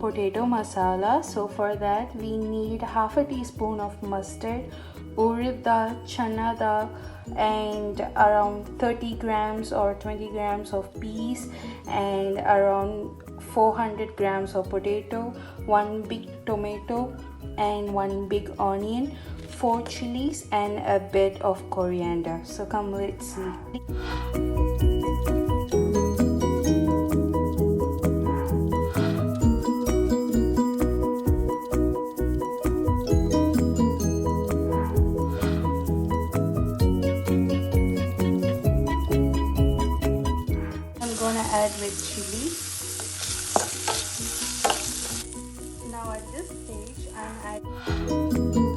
potato masala. So for that we need half a teaspoon of mustard, urad dal, chana dal, and around 30 grams or 20 grams of peas, and around 400 grams of potato, one big tomato and one big onion, 4 chilies, and a bit of coriander. So come, let's see. Add with chili. Now at this stage I'm adding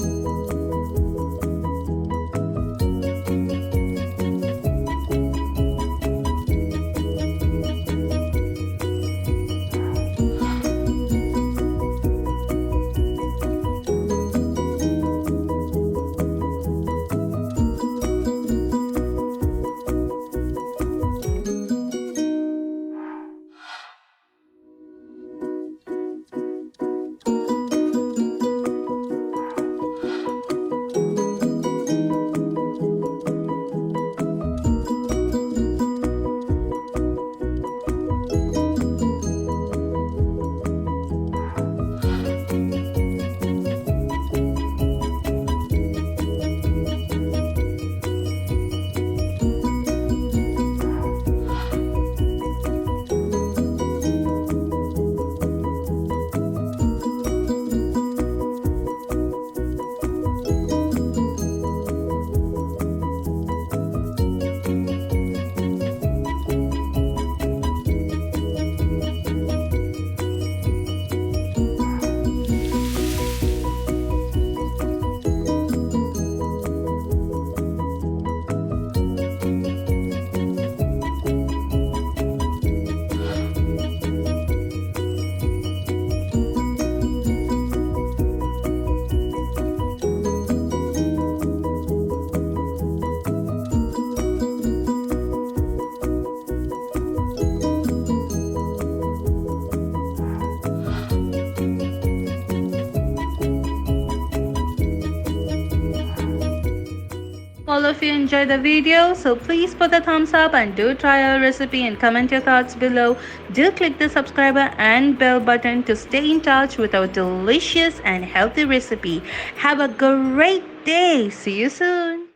all of you enjoyed the video, so please put a thumbs up and do try our recipe and comment your thoughts below. Do click the subscriber and bell button to stay in touch with our delicious and healthy recipe. Have a great day. See you soon.